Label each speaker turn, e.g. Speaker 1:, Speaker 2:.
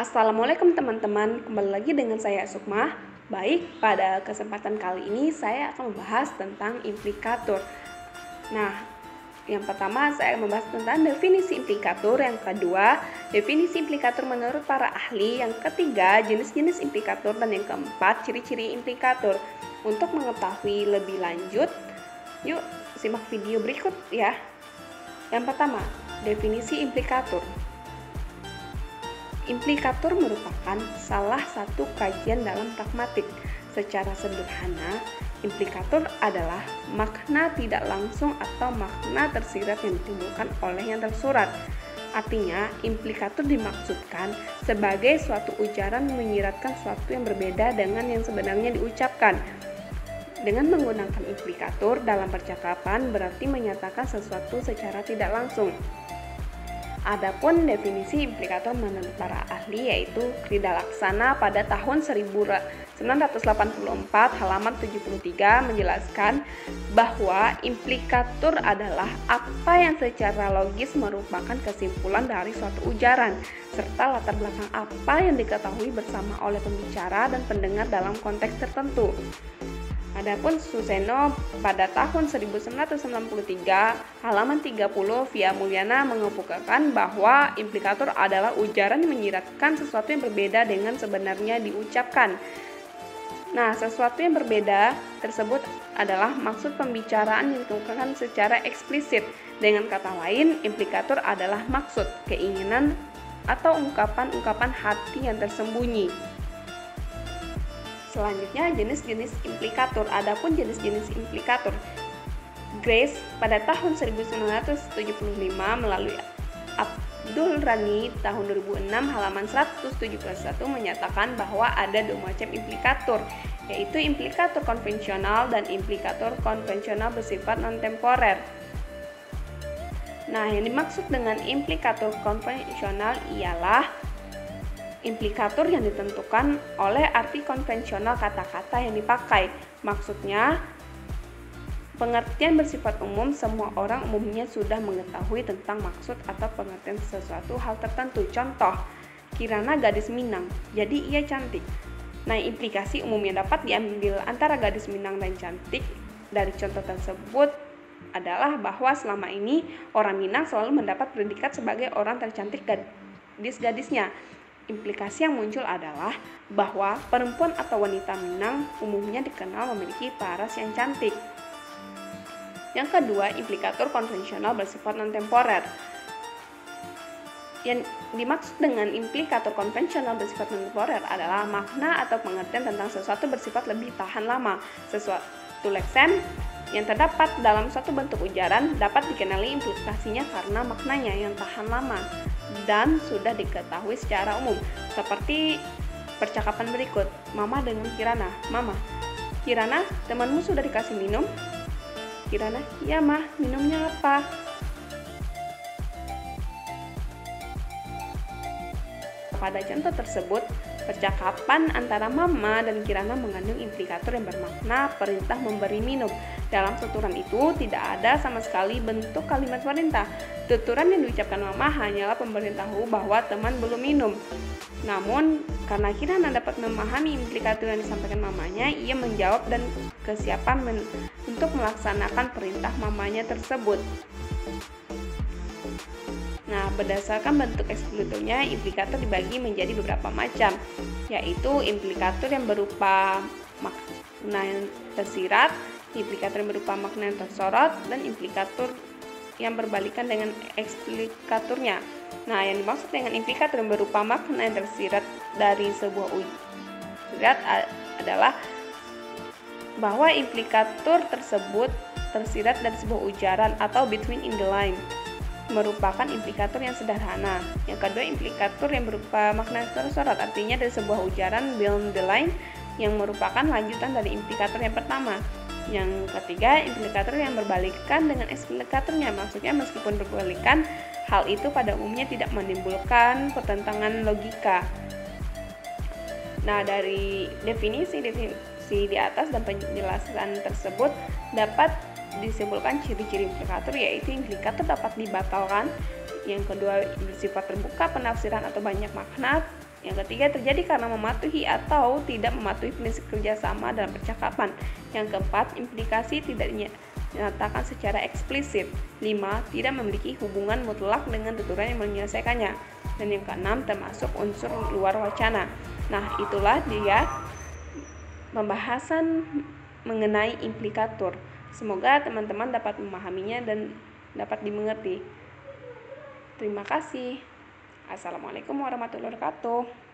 Speaker 1: Assalamualaikum teman-teman, kembali lagi dengan saya Sukma. Baik, pada kesempatan kali ini saya akan membahas tentang implikator. Nah, yang pertama saya akan membahas tentang definisi implikator, yang kedua definisi implikator menurut para ahli, yang ketiga jenis-jenis implikator, dan yang keempat ciri-ciri implikator. Untuk mengetahui lebih lanjut, yuk simak video berikut ya. Yang pertama, definisi implikator. Implikator merupakan salah satu kajian dalam pragmatik. Secara sederhana, implikator adalah makna tidak langsung atau makna tersirat yang ditimbulkan oleh yang tersurat. Artinya, implikator dimaksudkan sebagai suatu ujaran yang menyiratkan sesuatu yang berbeda dengan yang sebenarnya diucapkan. Dengan menggunakan implikator dalam percakapan berarti menyatakan sesuatu secara tidak langsung. Adapun definisi implikator menurut para ahli yaitu Krida Laksana pada tahun 1984 halaman 73 menjelaskan bahwa implikator adalah apa yang secara logis merupakan kesimpulan dari suatu ujaran serta latar belakang apa yang diketahui bersama oleh pembicara dan pendengar dalam konteks tertentu. Adapun Suseno pada tahun 1993 halaman 30 via Mulyana mengemukakan bahwa implikator adalah ujaran yang menyiratkan sesuatu yang berbeda dengan sebenarnya diucapkan. Nah, sesuatu yang berbeda tersebut adalah maksud pembicaraan yang dikemukakan secara eksplisit. Dengan kata lain, implikator adalah maksud, keinginan, atau ungkapan-ungkapan hati yang tersembunyi. Selanjutnya, jenis-jenis implikator. Adapun jenis-jenis implikator, Grace pada tahun 1975 melalui Abdul Rani tahun 2006 halaman 171 menyatakan bahwa ada dua macam implikator, yaitu implikator konvensional dan implikator konvensional bersifat non-temporer. Nah, yang dimaksud dengan implikator konvensional ialah implikator yang ditentukan oleh arti konvensional kata-kata yang dipakai. Maksudnya, pengertian bersifat umum, semua orang umumnya sudah mengetahui tentang maksud atau pengertian sesuatu hal tertentu. Contoh, Kirana gadis Minang, jadi ia cantik. Nah, implikasi umum yang dapat diambil antara gadis Minang dan cantik dari contoh tersebut adalah bahwa selama ini orang Minang selalu mendapat predikat sebagai orang tercantik gadis-gadisnya. Implikasi yang muncul adalah bahwa perempuan atau wanita Minang umumnya dikenal memiliki paras yang cantik. Yang kedua, implikator konvensional bersifat non-temporer. Yang dimaksud dengan implikator konvensional bersifat non-temporer adalah makna atau pengertian tentang sesuatu bersifat lebih tahan lama. Sesuatu lексem yang terdapat dalam suatu bentuk ujaran dapat dikenali implikasinya karena maknanya yang tahan lama dan sudah diketahui secara umum. Seperti percakapan berikut, Mama dengan Kirana. Mama, Kirana, temanmu sudah dikasih minum? Kirana, iya mah, minumnya apa? Pada contoh tersebut, percakapan antara Mama dan Kirana mengandung implikator yang bermakna perintah memberi minum. Dalam tuturan itu tidak ada sama sekali bentuk kalimat perintah. Tuturan yang diucapkan Mama hanyalah pemberitahu bahwa teman belum minum. Namun, karena Kirana dapat memahami implikator yang disampaikan mamanya, ia menjawab dan kesiapan untuk melaksanakan perintah mamanya tersebut. Nah, berdasarkan bentuk eksplitornya, implikator dibagi menjadi beberapa macam, yaitu implikator yang berupa makna yang tersirat, implikator yang berupa makna yang tersorot, dan implikator yang berbalikan dengan eksplikatornya. Nah, yang dimaksud dengan implikator yang berupa makna yang tersirat dari sebuah ujaran adalah bahwa implikator tersebut tersirat dari sebuah ujaran atau between in the line, merupakan implikator yang sederhana. Yang kedua, implikator yang berupa makna tersorot, artinya dari sebuah ujaran beyond the line yang merupakan lanjutan dari implikator yang pertama. Yang ketiga, implikator yang berbalikan dengan eksplikatornya, maksudnya meskipun berbalikan, hal itu pada umumnya tidak menimbulkan pertentangan logika. Nah, dari definisi di atas dan penjelasan tersebut dapat disimpulkan ciri-ciri implikator, yaitu implikator dapat dibatalkan. Yang kedua, bersifat terbuka, penafsiran atau banyak makna. Yang ketiga, terjadi karena mematuhi atau tidak mematuhi prinsip kerjasama dalam percakapan. Yang keempat, implikasi tidak dinyatakan secara eksplisit. 5. Tidak memiliki hubungan mutlak dengan tuturan yang menyelesaikannya. Dan yang keenam, termasuk unsur luar wacana. Nah, itulah dia pembahasan mengenai implikatur. Semoga teman-teman dapat memahaminya dan dapat dimengerti. Terima kasih. Assalamualaikum warahmatullahi wabarakatuh.